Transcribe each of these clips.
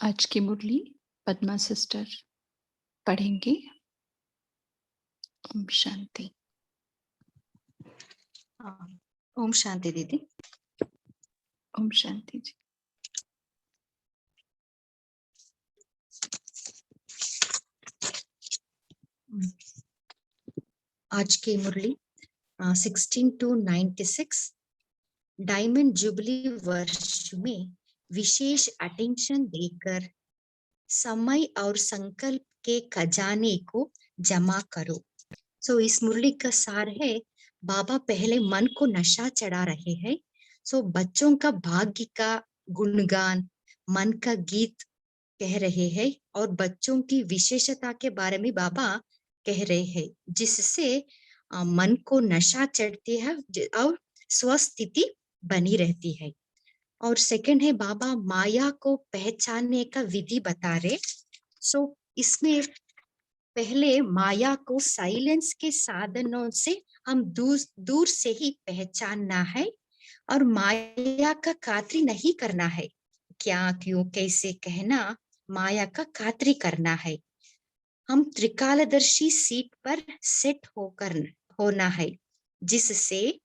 आज की मुरली पद्मा सिस्टर पढ़ेंगे। ओम शांति। हाँ, ओम शांति दीदी। ओम शांति जी। आज की मुरली 16 to 96 डायमंड जुबली वर्ष में विशेष अटेंशन देकर समय और संकल्प के खजाने को जमा करो। इस मुरली का सार है, बाबा पहले मन को नशा चढ़ा रहे हैं। बच्चों का भाग्य का गुणगान, मन का गीत कह रहे हैं और बच्चों की विशेषता के बारे में बाबा कह रहे हैं, जिससे मन को नशा चढ़ती है और स्वस्थिति बनी रहती है। और सेकंड है, बाबा माया को पहचानने का विधि बता रहे। इसमें पहले माया को साइलेंस के साधनों से हम दूर से ही पहचानना है और माया का खातिर नहीं करना है। क्या, क्यों, कैसे कहना, माया का खातिर करना है। हम त्रिकालदर्शी सीट पर सेट होना है, जिससे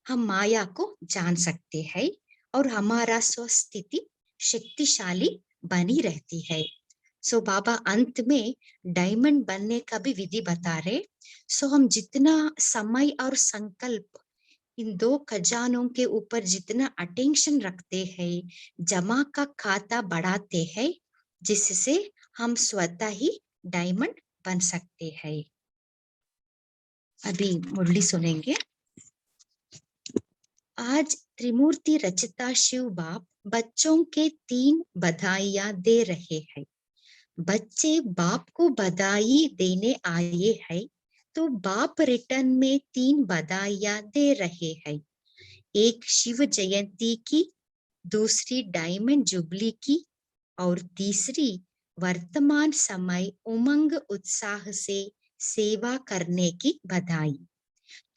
हम माया को जान सकते हैं और हमारा स्वस्थिति शक्तिशाली बनी रहती है। बाबा अंत में डायमंड बनने का भी विधि बता रहे। हम जितना समय और संकल्प इन दो खजानों के ऊपर जितना अटेंशन रखते हैं, जमा का खाता बढ़ाते हैं, जिससे हम स्वतः ही डायमंड बन सकते हैं। अभी मुरली सुनेंगे। आज त्रिमूर्ति रचिता शिव बाप बच्चों के 3 बधाइयां दे रहे हैं। बच्चे बाप को बधाई देने आए हैं, तो बाप रिटर्न में 3 बधाइयां दे रहे हैं। एक शिव जयंती की, दूसरी डायमंड जुबली की और तीसरी वर्तमान समय उमंग उत्साह से सेवा करने की बधाई।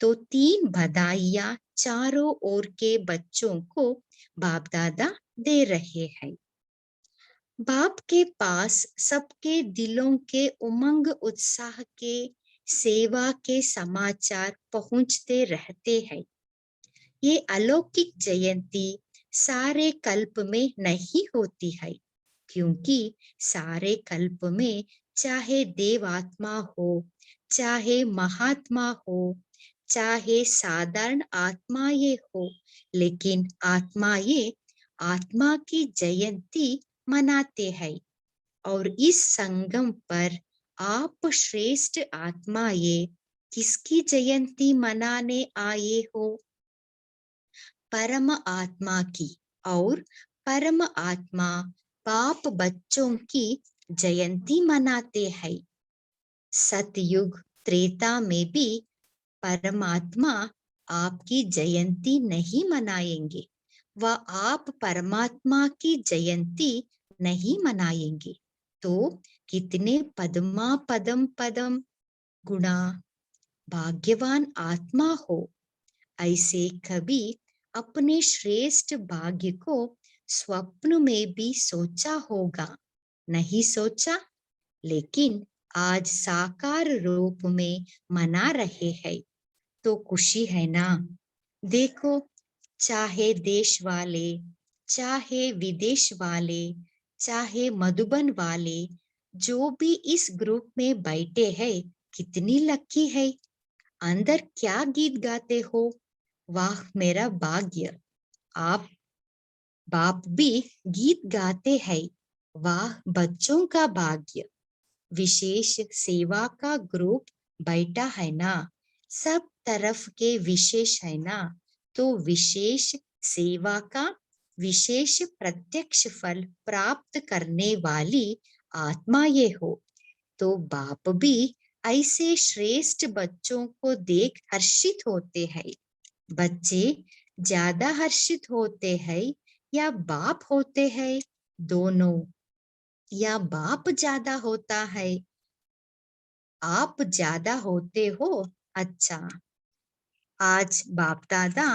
तो 3 बधाइयां चारों ओर के बच्चों को बाप दादा दे रहे हैं। बाप के पास सबके दिलों के उमंग उत्साह के सेवा के समाचार पहुंचते रहते हैं। ये अलौकिक जयंती सारे कल्प में नहीं होती है, क्योंकि सारे कल्प में चाहे देवात्मा हो, चाहे महात्मा हो, चाहे साधारण आत्माएं हो, लेकिन आत्माएं आत्मा की जयंती मनाते हैं। और इस संगम पर आप श्रेष्ठ आत्माएं किसकी जयंती मनाने आए हो? परम आत्मा की। और परम आत्मा पाप बच्चों की जयंती मनाते हैं। सतयुग त्रेता में भी परमात्मा आपकी जयंती नहीं मनाएंगे, वह आप परमात्मा की जयंती नहीं मनाएंगे। तो कितने पद्मा पदम पदम गुणा भाग्यवान आत्मा हो। ऐसे कभी अपने श्रेष्ठ भाग्य को स्वप्न में भी सोचा होगा? नहीं सोचा, लेकिन आज साकार रूप में मना रहे हैं, तो खुशी है ना? देखो, चाहे देश वाले, चाहे विदेश वाले, चाहे मधुबन वाले, जो भी इस ग्रुप में बैठे हैं, कितनी लकी है। अंदर क्या गीत गाते हो? वाह मेरा भाग्य। आप बाप भी गीत गाते हैं। वाह बच्चों का भाग्य। विशेष सेवा का ग्रुप बैठा है ना, सब तरफ के विशेष है ना, तो विशेष सेवा का विशेष प्रत्यक्ष फल प्राप्त करने वाली आत्मा ये हो। तो बाप भी ऐसे श्रेष्ठ बच्चों को देख हर्षित होते हैं। बच्चे ज्यादा हर्षित होते हैं या बाप होते हैं? दोनों। या बाप ज्यादा होता है? आप ज्यादा होते हो। अच्छा, आज बाप दादा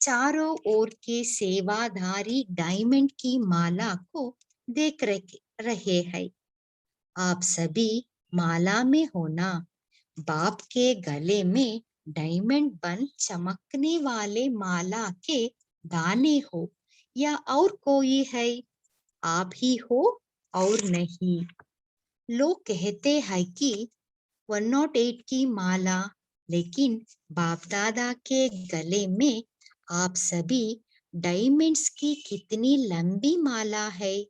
चारों ओर के सेवाधारी डायमंड की माला को देख रहे हैं। आप सभी माला में हो ना। बाप के गले में डायमंड बन चमकने वाले माला के दाने हो या और कोई है? आप ही हो और नहीं। लोग कहते हैं कि 108 की माला, लेकिन बाप दादा के गले में आप सभी डायमंड्स की कितनी लंबी माला है?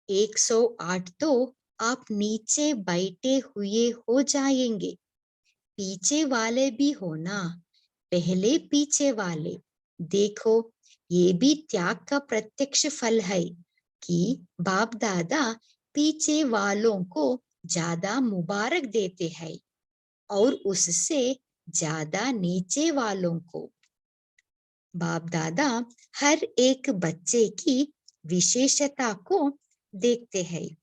108 तो आप नीचे बैठे हुए हो जाएंगे। पीछे वाले भी हो ना। पहले पीछे वाले देखो, ये भी त्याग का प्रत्यक्ष फल है कि बाप दादा पीछे वालों को ज्यादा मुबारक देते हैं और उससे ज्यादा नीचे वालों को। बाप दादा हर एक बच्चे की विशेषता को देखते हैं।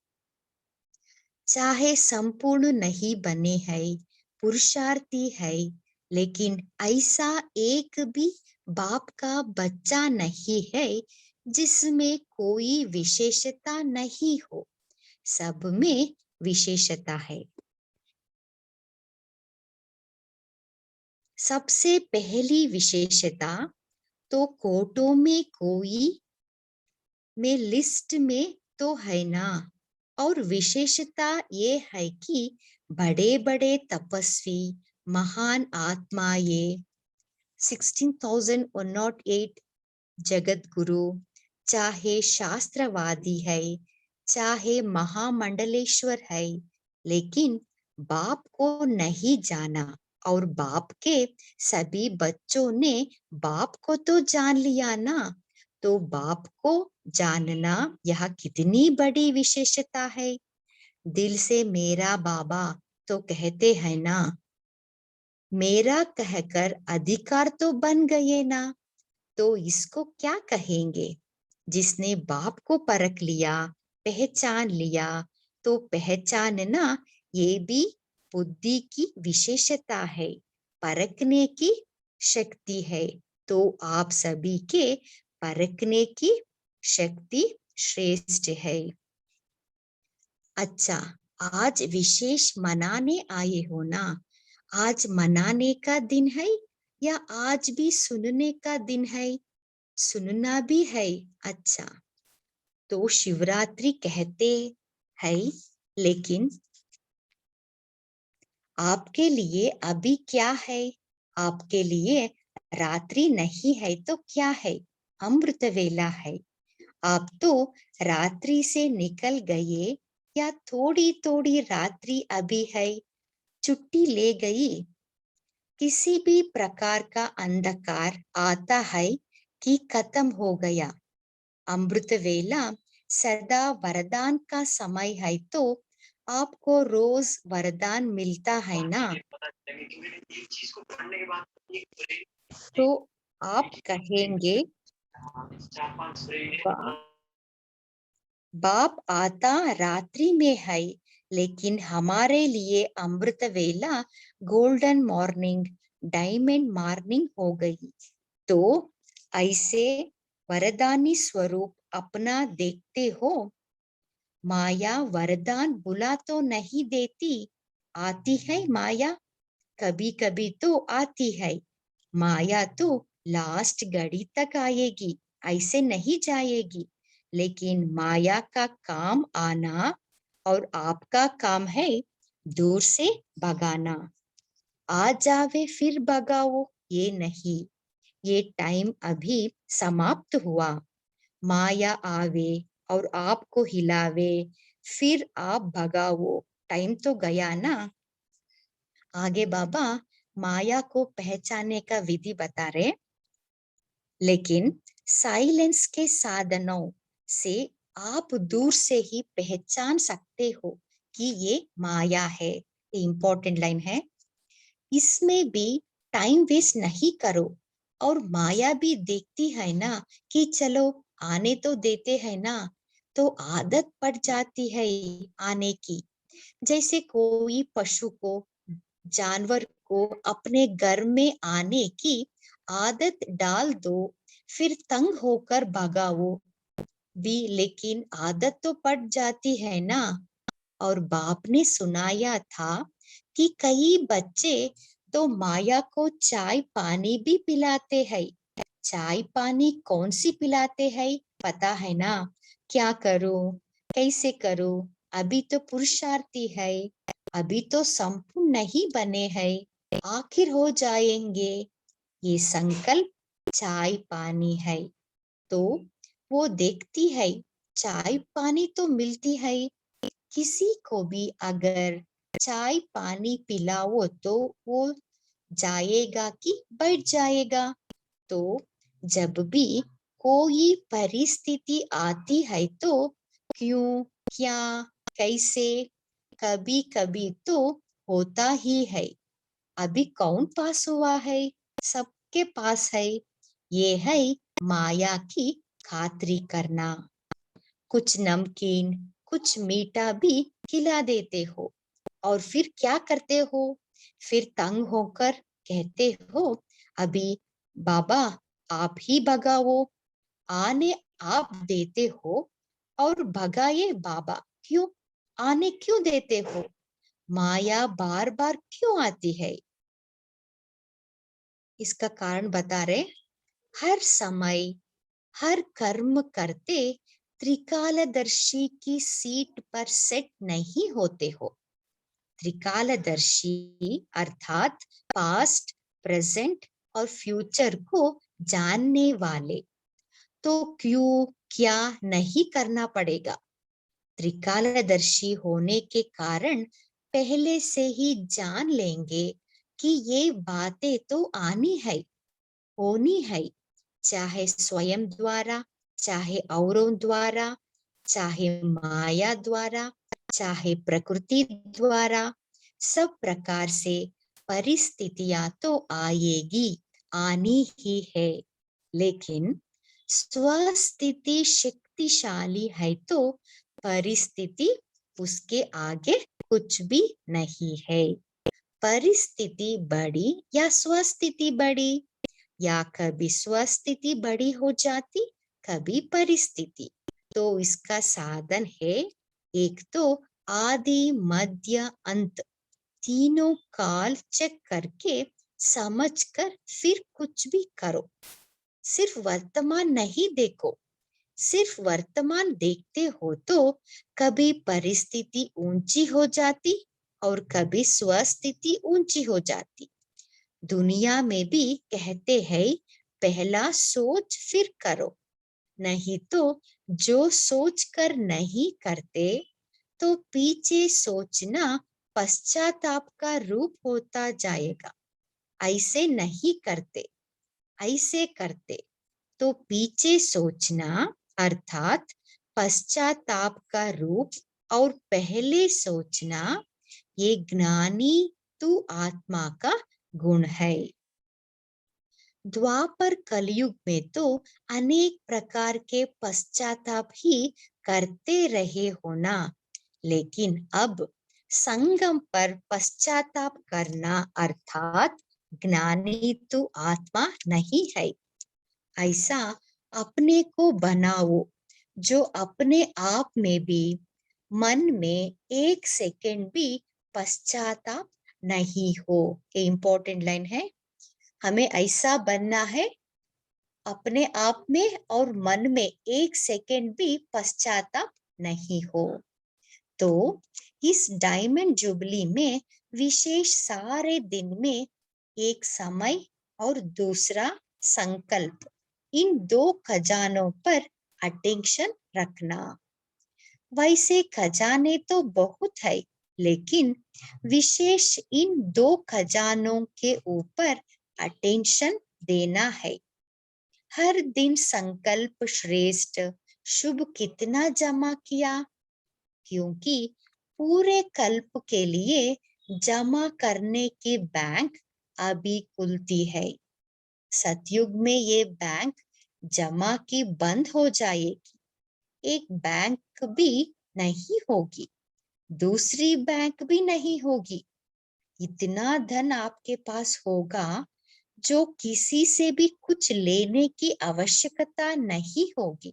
चाहे संपूर्ण नहीं बने हैं, पुरुषार्थी है, लेकिन ऐसा एक भी बाप का बच्चा नहीं है जिसमें कोई विशेषता नहीं हो। सब में विशेषता है। सबसे पहली विशेषता तो कोटों में कोई में लिस्ट में तो है ना। और विशेषता ये है कि बड़े बड़े तपस्वी महान आत्माएं 16,108 जगत गुरु, चाहे शास्त्रवादी है, चाहे महामंडलेश्वर है, लेकिन बाप को नहीं जाना। और बाप के सभी बच्चों ने बाप को तो जान लिया ना। तो बाप को जानना यह कितनी बड़ी विशेषता है। दिल से मेरा बाबा तो कहते हैं ना। मेरा कहकर अधिकार तो बन गए ना। तो इसको क्या कहेंगे? जिसने बाप को परख लिया, पहचान लिया, तो पहचानना ये भी बुद्धि की विशेषता है, परखने की शक्ति है। तो आप सभी के परखने की शक्ति श्रेष्ठ है। अच्छा, आज विशेष मनाने आए हो ना। आज मनाने का दिन है या आज भी सुनने का दिन है? सुनना भी है। अच्छा, तो शिवरात्रि कहते हैं, लेकिन आपके लिए अभी क्या है? आपके लिए रात्रि नहीं है तो क्या है? अमृत वेला है। आप तो रात्रि से निकल गए या थोड़ी थोड़ी रात्रि अभी है? छुट्टी ले गई। किसी भी प्रकार का अंधकार आता है कि खत्म हो गया। अमृत वेला सदा वरदान का समय है, तो आपको रोज वरदान मिलता है ना। तो आप कहेंगे बाप आता रात्रि में है, लेकिन हमारे लिए अमृत वेला गोल्डन मॉर्निंग, डायमंड मॉर्निंग हो गई। तो ऐसे वरदानी स्वरूप अपना देखते हो। माया वरदान बुला तो नहीं देती, आती है माया। कभी कभी तो आती है। माया तो लास्ट घड़ी तक आएगी, ऐसे नहीं जाएगी। लेकिन माया का काम आना और आपका काम है दूर से भगाना। आ जावे फिर भगाओ, ये नहीं। ये टाइम अभी समाप्त हुआ। माया आवे और आपको हिलावे, फिर आप भगाओ, टाइम तो गया ना। आगे बाबा माया को पहचानने का विधि बता रहे, लेकिन साइलेंस के साधनों से आप दूर से ही पहचान सकते हो कि ये माया है। ये इंपॉर्टेंट लाइन है। इसमें भी टाइम वेस्ट नहीं करो। और माया भी देखती है ना कि चलो आने तो देते हैं ना, तो आदत पड़ जाती है आने की। जैसे कोई पशु को, जानवर को अपने घर में आने की आदत डाल दो, फिर तंग होकर भगाओ, भी, लेकिन आदत तो पड़ जाती है ना। और बाप ने सुनाया था कि कई बच्चे तो माया को चाय पानी भी पिलाते हैं। चाय पानी कौन सी पिलाते हैं पता है ना? क्या करूं, कैसे करूं? अभी तो पुरुषार्थी है, अभी तो संपूर्ण नहीं बने हैं, आखिर हो जाएंगे। ये संकल्प चाय पानी है। तो वो देखती है, चाय पानी तो मिलती है। किसी को भी अगर चाय पानी पिलाओ तो वो जाएगा कि बैठ जाएगा। तो जब भी कोई परिस्थिति आती है तो क्यों, क्या, कैसे, कभी कभी तो होता ही है। अभी कौन पास हुआ है? सबके पास है। ये है माया की खातिरी करना। कुछ नमकीन, कुछ मीठा भी खिला देते हो और फिर क्या करते हो? फिर तंग होकर कहते हो, अभी बाबा आप ही भगाओ। आने आप देते हो और भगाए बाबा क्यों? आने क्यों देते हो? माया बार बार क्यों आती है? इसका कारण बता रहे। हर समय हर कर्म करते त्रिकालदर्शी की सीट पर सेट नहीं होते हो। त्रिकालदर्शी अर्थात पास्ट, प्रेजेंट और फ्यूचर को जानने वाले। तो क्यों, क्या नहीं करना पड़ेगा? त्रिकालदर्शी होने के कारण पहले से ही जान लेंगे कि ये बातें तो आनी है, होनी है, चाहे स्वयं द्वारा, चाहे औरों द्वारा, चाहे माया द्वारा, चाहे प्रकृति द्वारा। सब प्रकार से परिस्थितियां तो आएगी, आनी ही है। लेकिन स्वस्थिति शक्तिशाली है तो परिस्थिति उसके आगे कुछ भी नहीं है। परिस्थिति बड़ी या स्वस्थिति बड़ी, या कभी स्वस्थिति बड़ी हो जाती, कभी परिस्थिति। तो इसका साधन है, एक तो आदि मध्य अंत तीनों काल चेक करके समझकर फिर कुछ भी करो। सिर्फ वर्तमान नहीं देखो। सिर्फ वर्तमान देखते हो तो कभी परिस्थिति ऊंची हो जाती और कभी स्वस्थिति ऊंची हो जाती। दुनिया में भी कहते हैं, पहला सोच फिर करो। नहीं तो जो सोच कर नहीं करते तो पीछे सोचना पश्चाताप का रूप होता जाएगा। ऐसे नहीं करते, ऐसे करते तो पीछे सोचना अर्थात पश्चाताप का रूप, और पहले सोचना ये ज्ञानी तू आत्मा का गुण है। द्वापर कलयुग में तो अनेक प्रकार के पश्चाताप ही करते रहे हो ना। लेकिन अब संगम पर पश्चाताप करना अर्थात ज्ञानी तू आत्मा नहीं है। ऐसा अपने को बनाओ जो अपने आप में भी, मन में एक सेकंड भी पश्चाताप नहीं हो। ये इंपॉर्टेंट लाइन है। हमें ऐसा बनना है, अपने आप में और मन में एक सेकंड भी पश्चाताप नहीं हो। तो इस डायमंड जुबली में विशेष सारे दिन में एक समय और दूसरा संकल्प, इन दो खजानों पर अटेंशन रखना। वैसे खजाने तो बहुत है, लेकिन विशेष इन दो खजानों के ऊपर अटेंशन देना है। हर दिन संकल्प श्रेष्ठ शुभ कितना जमा किया, क्योंकि पूरे कल्प के लिए जमा करने की बैंक अभी खुलती है। सतयुग में ये बैंक जमा की बंद हो जाएगी। एक बैंक भी नहीं होगी, दूसरी बैंक भी नहीं होगी। इतना धन आपके पास होगा जो किसी से भी कुछ लेने की आवश्यकता नहीं होगी।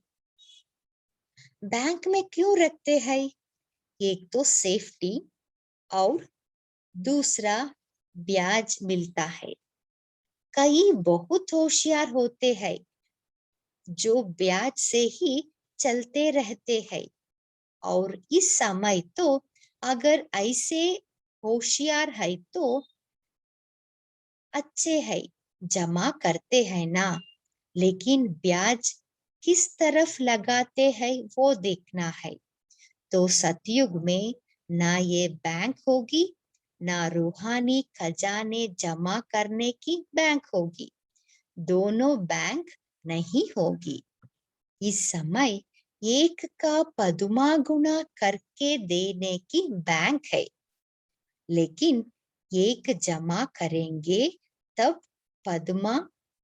बैंक में क्यों रखते हैं? एक तो सेफ्टी और दूसरा ब्याज मिलता है। कई बहुत होशियार होते हैं जो ब्याज से ही चलते रहते हैं, और इस समय तो अगर ऐसे होशियार है तो अच्छे है, जमा करते हैं ना, लेकिन ब्याज किस तरफ लगाते हैं वो देखना है। तो सतयुग में ना ये बैंक होगी, ना रूहानी खजाने जमा करने की बैंक होगी, दोनों बैंक नहीं होगी। इस समय एक का पदुमा गुना करके देने की बैंक है, लेकिन एक जमा करेंगे तब पद्मा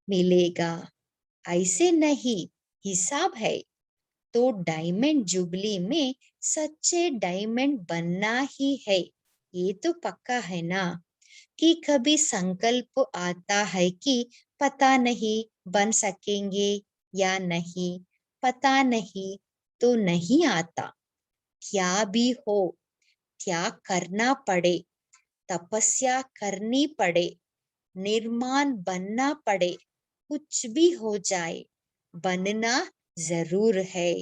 मिलेगा, ऐसे नहीं, हिसाब है। तो डायमंड जुबली में सच्चे डायमंड बनना ही है, ये तो पक्का है ना। कि कभी संकल्प आता है कि पता नहीं बन सकेंगे या नहीं, पता नहीं तो नहीं आता। क्या भी हो, त्याग करना पड़े, तपस्या करनी पड़े, निर्माण बनना पड़े, कुछ भी हो जाए, बनना जरूर है।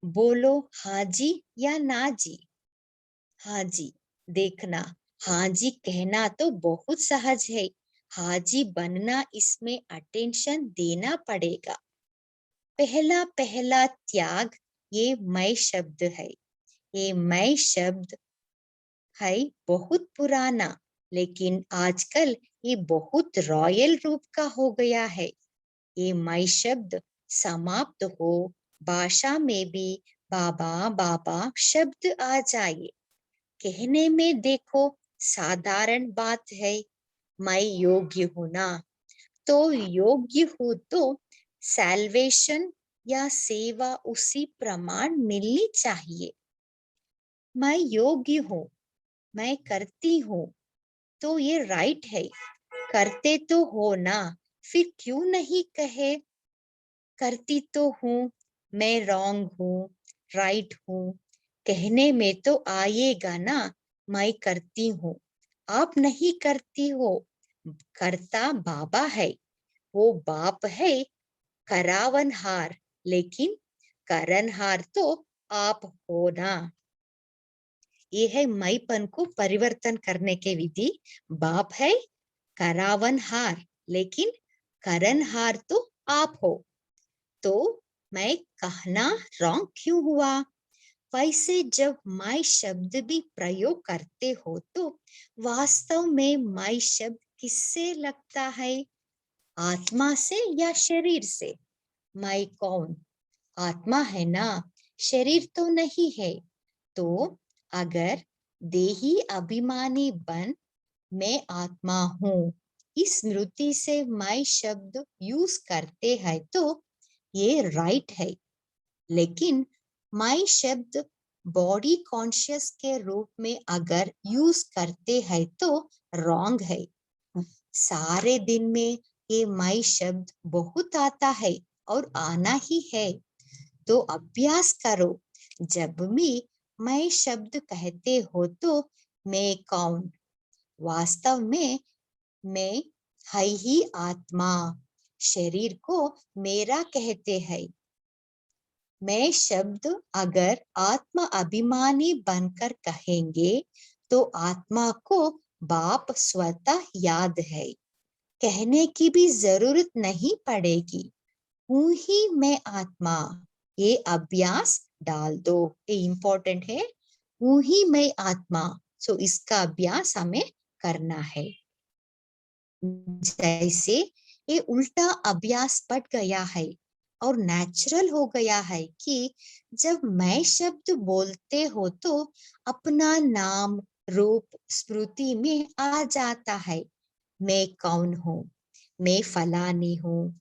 बोलो हाँ जी या ना जी? हाँ जी। देखना, हाँ जी कहना तो बहुत सहज है, हाँ जी बनना इसमें अटेंशन देना पड़ेगा। पहला पहला त्याग ये मैं शब्द है। ये मैं शब्द है बहुत पुराना, लेकिन आजकल ये बहुत रॉयल रूप का हो गया है। ये मैं शब्द समाप्त हो, भाषा में भी बाबा बाबा शब्द आ जाए। कहने में देखो साधारण बात है, मैं योग्य हूं ना, तो योग्य हूं तो सैल्वेशन या सेवा उसी प्रमाण मिलनी चाहिए। मैं योग्य हूँ, मैं करती हूँ, तो ये राइट है, करते तो हो ना, फिर क्यों नहीं कहे करती तो हूँ, मैं रॉन्ग हूँ, राइट हूँ, कहने में तो आएगा ना, मैं करती हूँ, आप नहीं करती हो, करता बाबा है, वो बाप है करावनहार, लेकिन करनहार तो आप हो ना। ये है मैपन को परिवर्तन करने के विधि। बाप है करावनहार, लेकिन करनहार तो आप हो, तो मैं कहना रॉन्ग क्यों हुआ? वैसे जब मैं शब्द भी प्रयोग करते हो तो वास्तव में मैं शब्द किससे लगता है? आत्मा से या शरीर से? मैं कौन? आत्मा है ना, शरीर तो नहीं है। तो अगर देही अभिमानी बन मैं आत्मा हूँ, इस स्मृति से मैं शब्द यूज करते हैं तो ये राइट है, लेकिन मैं शब्द बॉडी कॉन्शियस के रूप में अगर यूज करते हैं तो रॉन्ग है। सारे दिन में ये मैं शब्द बहुत आता है और आना ही है, तो अभ्यास करो। जब भी मैं शब्द कहते हो तो मैं कौन? वास्तव में मैं है ही आत्मा, शरीर को मेरा कहते हैं। मैं शब्द अगर आत्मा अभिमानी बनकर कहेंगे तो आत्मा को बाप स्वतः याद है, कहने की भी जरूरत नहीं पड़ेगी। हूँ ही मैं आत्मा, ये अभ्यास डाल दो, ये इम्पोर्टेंट है। हूँ ही मैं आत्मा, सो इसका अभ्यास हमें करना है। जैसे ये उल्टा अभ्यास बढ़ गया है और नेचुरल हो गया है कि जब मैं शब्द बोलते हो तो अपना नाम रूप स्मृति में आ जाता है। मैं कौन हूँ, मैं फलानी हूँ,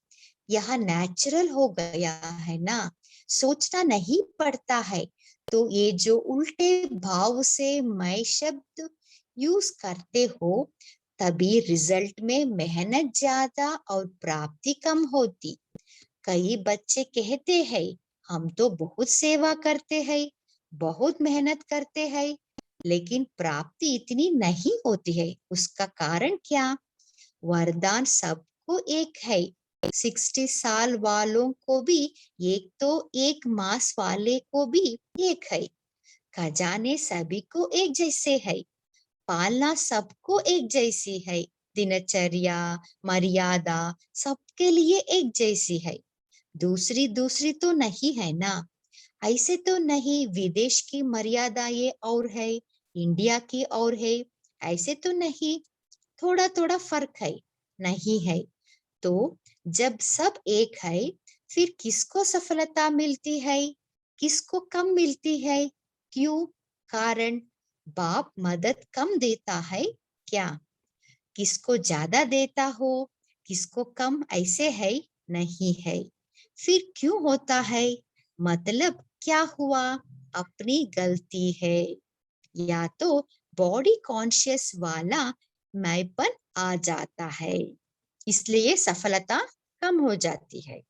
यह नेचुरल हो गया है ना, सोचना नहीं पड़ता है। तो ये जो उल्टे भाव से मैं शब्द यूज करते हो, तभी रिजल्ट में मेहनत ज्यादा और प्राप्ति कम होती। कई बच्चे कहते हैं हम तो बहुत सेवा करते हैं, बहुत मेहनत करते हैं, लेकिन प्राप्ति इतनी नहीं होती है। उसका कारण क्या? वरदान सबको एक है। 60 साल वालों को भी एक, तो 1 मास वाले को भी एक है। खजाने सभी को एक जैसे है, पालना सबको एक जैसी है, दिनचर्या मर्यादा सबके लिए एक जैसी है। दूसरी दूसरी तो नहीं है ना। ऐसे तो नहीं, विदेश की मर्यादा ये और है, इंडिया की और है, ऐसे तो नहीं। थोड़ा थोड़ा फर्क है, नहीं है। तो जब सब एक है, फिर किसको सफलता मिलती है, किसको कम मिलती है? क्यों? कारण बाप मदद कम देता है क्या? किसको ज्यादा देता हो, किसको कम, ऐसे है? नहीं है। फिर क्यों होता है? मतलब क्या हुआ? अपनी गलती है, या तो बॉडी कॉन्शियस वाला मैंपन आ जाता है, इसलिए सफलता कम हो जाती है।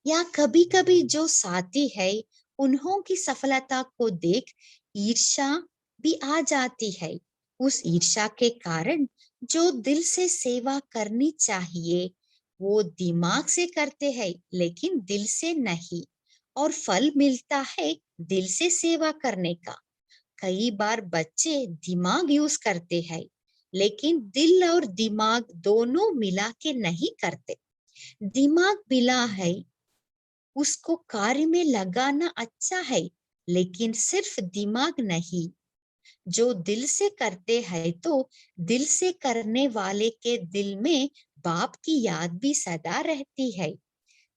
या कभी कभी जो साथी है, उन्हों की सफलता को देख ईर्ष्या भी आ जाती है। उस ईर्ष्या के कारण जो दिल से सेवा करनी चाहिए वो दिमाग से करते हैं, लेकिन दिल से नहीं, और फल मिलता है दिल से सेवा करने का। कई बार बच्चे दिमाग यूज करते हैं, लेकिन दिल और दिमाग दोनों मिला के नहीं करते। दिमाग मिला है, उसको कार्य में लगाना अच्छा है, लेकिन सिर्फ दिमाग नहीं। जो दिल से करते हैं तो दिल से करने वाले के दिल में बाप की याद भी सदा रहती है।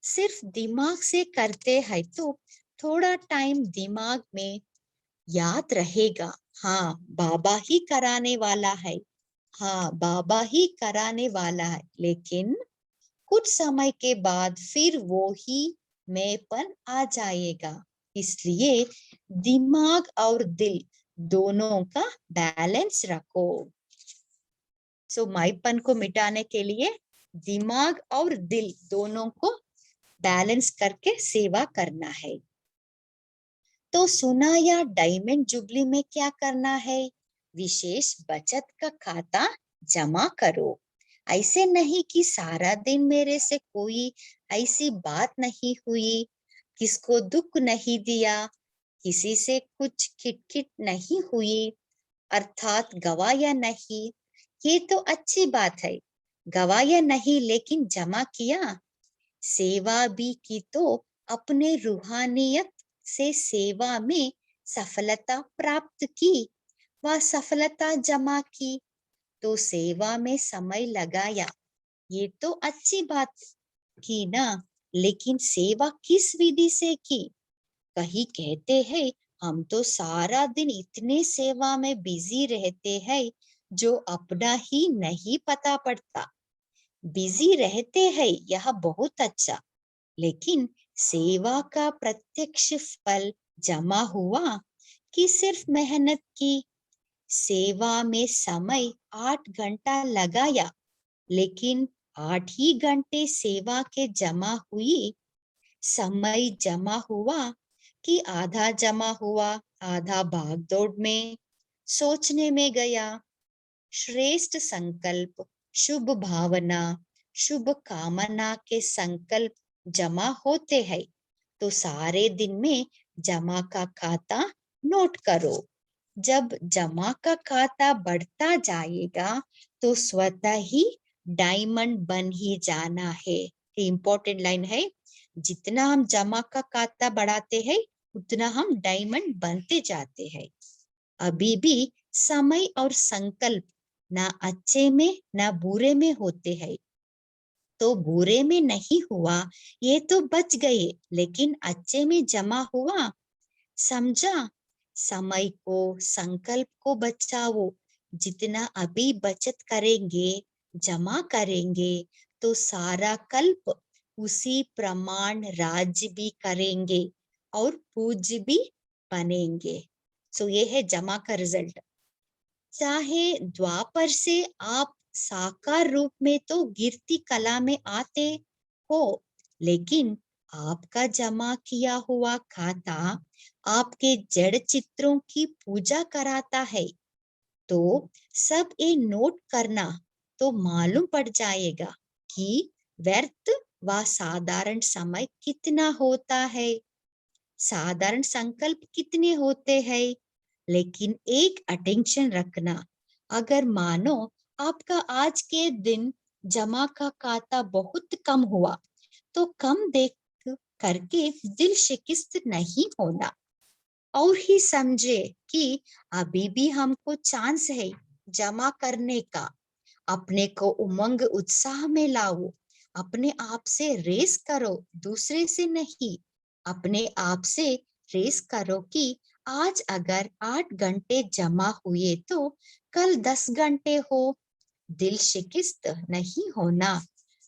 सिर्फ दिमाग से करते हैं तो थोड़ा टाइम दिमाग में याद रहेगा, हाँ बाबा ही कराने वाला है, हाँ बाबा ही कराने वाला है, लेकिन कुछ समय के बाद फिर वो ही मैंपन आ जाएगा। इसलिए दिमाग और दिल दोनों का बैलेंस रखो। सो मैंपन को मिटाने के लिए दिमाग और दिल दोनों को बैलेंस करके सेवा करना है। तो सुना या डायमंड जुबली में क्या करना है? विशेष बचत का खाता जमा करो। ऐसे नहीं कि सारा दिन मेरे से कोई ऐसी बात नहीं हुई, किसको दुख नहीं दिया, किसी से कुछ खिटखिट नहीं हुई, अर्थात गवाया नहीं। ये तो अच्छी बात है, गवाया नहीं लेकिन जमा किया, सेवा भी की, तो अपने रूहानियत से सेवा में सफलता प्राप्त की, वह सफलता जमा की, तो सेवा में समय लगाया, ये तो अच्छी बात की ना। लेकिन सेवा किस विधि से की? कहीं कहते हैं हम तो सारा दिन इतने सेवा में बिजी रहते हैं जो अपना ही नहीं पता पड़ता। बिजी रहते हैं यह बहुत अच्छा, लेकिन सेवा का प्रत्यक्ष फल जमा हुआ कि सिर्फ मेहनत की? सेवा में समय 8 घंटा लगाया, लेकिन 8 ही घंटे सेवा के जमा हुई। समय जमा हुआ कि आधा जमा हुआ, आधा भाग दौड़ में सोचने में गया। श्रेष्ठ संकल्प, शुभ भावना, शुभ कामना के संकल्प जमा होते हैं, तो सारे दिन में जमा का खाता नोट करो। जब जमा का खाता बढ़ता जाएगा तो स्वतः ही डायमंड बन ही जाना है। इम्पोर्टेंट लाइन है, जितना हम जमा का खाता बढ़ाते हैं उतना हम डायमंड बनते जाते हैं। अभी भी समय और संकल्प ना अच्छे में ना बुरे में होते हैं, तो बुरे में नहीं हुआ ये तो बच गए, लेकिन अच्छे में जमा हुआ, समझा? समय को, संकल्प को बचाओ। जितना अभी बचत करेंगे, जमा करेंगे, तो सारा कल्प उसी प्रमाण राज्य भी करेंगे और पूज्य भी बनेंगे। सो ये है जमा का रिजल्ट। चाहे द्वापर से आप साकार रूप में तो गिरती कला में आते हो, लेकिन आपका जमा किया हुआ खाता आपके जड़ चित्रों की पूजा कराता है। तो सब ये नोट करना तो मालूम पड़ जाएगा कि व्यर्थ व साधारण समय कितना होता है, साधारण संकल्प कितने होते हैं। लेकिन एक अटेंशन रखना, अगर मानो आपका आज के दिन जमा का खाता बहुत कम हुआ तो कम देख करके दिल शिकस्त नहीं होना, और ही समझे कि अभी भी हमको चांस है जमा करने का। अपने को उमंग उत्साह में लाओ, अपने आप से रेस करो, दूसरे से नहीं। अपने आप से रेस करो कि आज अगर 8 घंटे जमा हुए तो कल 10 घंटे हो। दिल शिकस्त नहीं होना,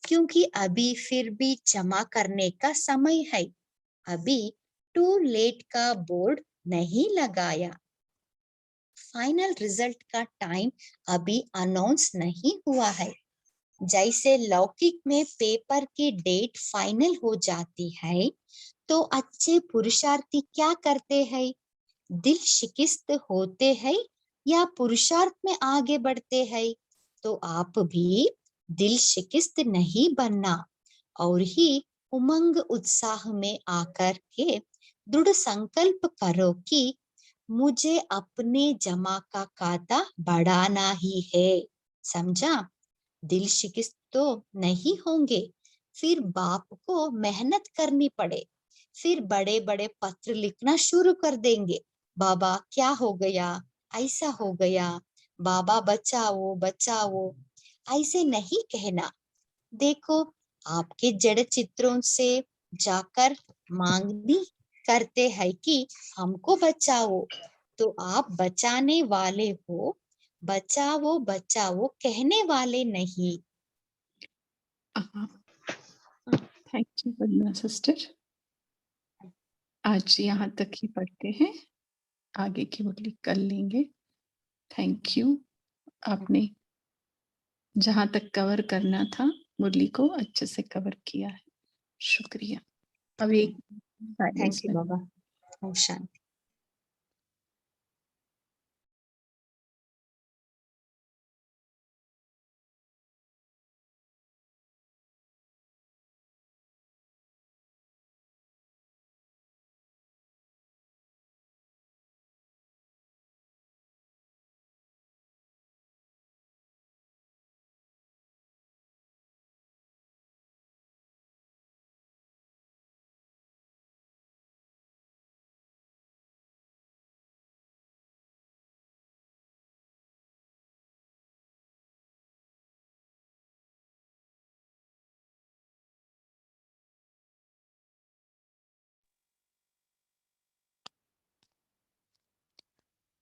क्योंकि अभी फिर भी जमा करने का समय है। अभी टू लेट का बोर्ड नहीं लगाया, फाइनल रिजल्ट का टाइम अभी अनाउंस नहीं हुआ है। जैसे लौकिक में पेपर की डेट फाइनल हो जाती है, तो अच्छे पुरुषार्थी क्या करते हैं? दिल शिकस्त होते हैं या पुरुषार्थ में आगे बढ़ते हैं? तो आप भी दिल शिकस्त नहीं बनना, और ही उमंग उत्साह में आकर के दृढ़ संकल्प करो कि मुझे अपने जमा का खाता बढ़ाना ही है। समझा? दिल शिकस्त तो नहीं होंगे, फिर बाप को मेहनत करनी पड़े, फिर बड़े बड़े पत्र लिखना शुरू कर देंगे। बाबा क्या हो गया, ऐसा हो गया, बाबा बचाओ बचाओ। ऐसे नहीं कहना। देखो, आपके जड़ चित्रों से जाकर मांगनी करते हैं कि हमको बचाओ, तो आप बचाने वाले हो, बचाओ बचाओ कहने वाले नहीं। Thank you Padma sister. आज यहाँ तक ही पढ़ते हैं, आगे की मुरली कल लेंगे। थैंक यू, आपने जहाँ तक कवर करना था मुरली को अच्छे से कवर किया है, शुक्रिया। अब एक थैंक यू में बाबा। ओम शांति।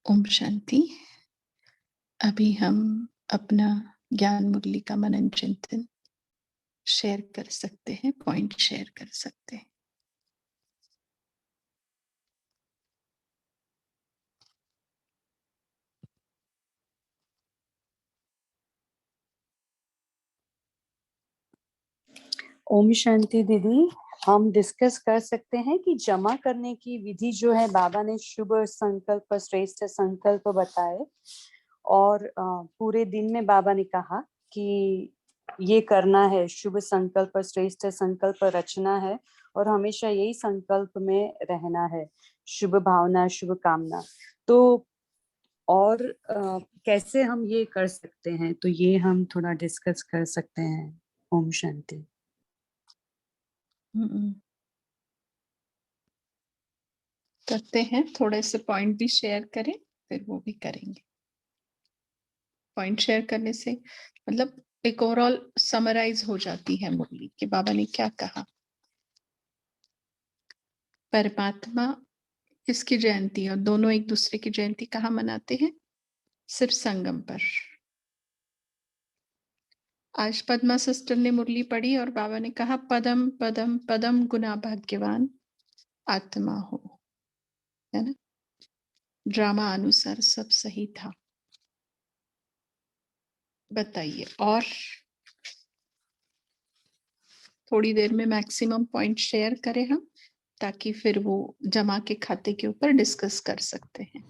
ओम शांति। अभी हम अपना ज्ञान मुरली का मनन चिंतन शेयर कर सकते हैं, पॉइंट शेयर कर सकते हैं। ओम शांति दीदी, हम डिस्कस कर सकते हैं कि जमा करने की विधि जो है, बाबा ने शुभ संकल्प श्रेष्ठ संकल्प बताए, और पूरे दिन में बाबा ने कहा कि ये करना है, शुभ संकल्प श्रेष्ठ संकल्प रचना है, और हमेशा यही संकल्प में रहना है, शुभ भावना शुभ कामना। तो और कैसे हम ये कर सकते हैं, तो ये हम थोड़ा डिस्कस कर सकते हैं। ओम शांति। करते हैं, थोड़े से पॉइंट भी शेयर करें, फिर वो भी करेंगे। पॉइंट शेयर करने से मतलब एक ओवरऑल समराइज हो जाती है मुरली कि बाबा ने क्या कहा। परमात्मा किसकी जयंती, और दोनों एक दूसरे की जयंती कहाँ मनाते हैं? सिर्फ संगम पर। आज पद्मा सिस्टर ने मुरली पढ़ी और बाबा ने कहा पदम पदम पदम गुना भाग्यवान आत्मा हो, है ना? ड्रामा अनुसार सब सही था। बताइए और थोड़ी देर में मैक्सिमम पॉइंट शेयर करें हम, ताकि फिर वो जमा के खाते के ऊपर डिस्कस कर सकते हैं।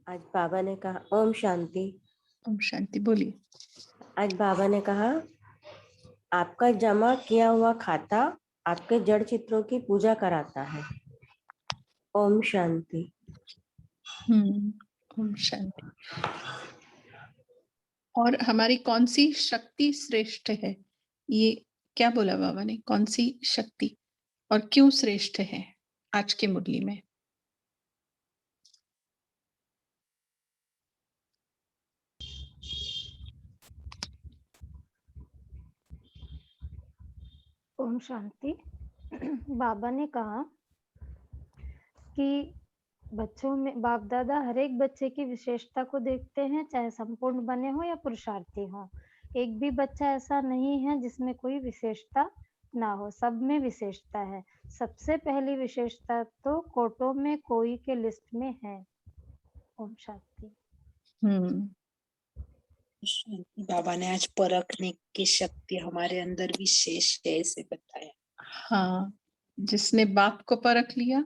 आज बाबा ने कहा, ओम शांति। ओम शांति, बोलिए। आज बाबा ने कहा, आपका जमा किया हुआ खाता आपके जड़ चित्रों की पूजा कराता है। ओम शांति। ओम शांति। और हमारी कौन सी शक्ति श्रेष्ठ है, ये क्या बोला बाबा ने, कौन सी शक्ति और क्यों श्रेष्ठ है आज के मुरली में? ओम शांति। बाबा ने कहा कि बच्चों में बाप दादा हर एक बच्चे की विशेषता को देखते हैं, चाहे संपूर्ण बने हो या पुरुषार्थी हो। एक भी बच्चा ऐसा नहीं है जिसमें कोई विशेषता ना हो, सब में विशेषता है। सबसे पहली विशेषता तो कोटों में कोई के लिस्ट में है। ओम शांति। बाबा ने आज परखने की शक्ति हमारे अंदर विशेष है ऐसे बताया। हाँ, जिसने बाप को परख लिया,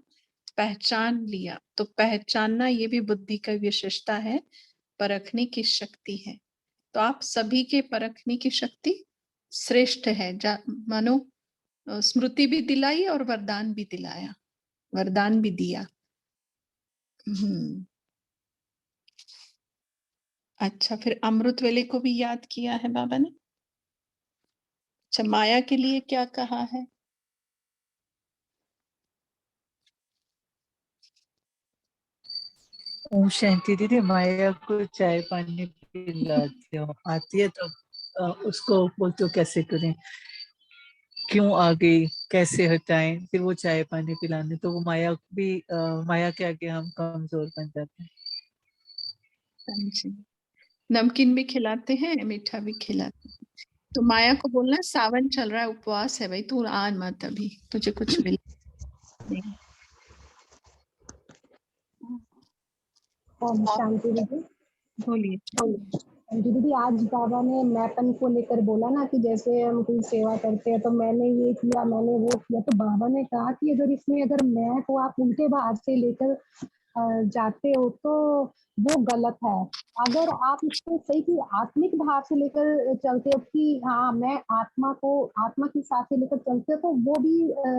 पहचान लिया, तो पहचानना ये भी बुद्धि का विशेषता है, परखने की शक्ति है। तो आप सभी के परखने की शक्ति श्रेष्ठ है। मानो स्मृति भी दिलाई और वरदान भी दिलाया, वरदान भी दिया। अच्छा, फिर अमृत वेले को भी याद किया है बाबा ने। अच्छा, माया के लिए क्या कहा है? ओम शांति दीदी, माया को चाय पानी पिलाती हो, आती है तो उसको बोलते हो कैसे करें, क्यों आ गई, कैसे हटाएं, फिर वो चाय पानी पिलाने, तो वो माया भी माया के आगे हम कमजोर बन जाते हैं। नमकीन भी खिलाते हैं, मीठा भी खिलाते हैं। तो माया को बोलना, सावन चल रहा है, उपवास है भाई, तू आ मत, अभी तुझे कुछ मिल नहीं। ओम शांति दीदी। बोलिए। दीदी, आज बाबा ने मैपन को लेकर बोला ना कि जैसे हम कोई सेवा करते हैं तो मैंने ये किया, मैंने वो किया, तो बाबा ने कहा कि अगर मैं को आप उल्टे भाव से लेकर जाते हो तो वो गलत है। अगर आप इसको सही की आत्मिक भाव से लेकर चलते हो कि हाँ मैं आत्मा की साथ से लेकर चलते हो, तो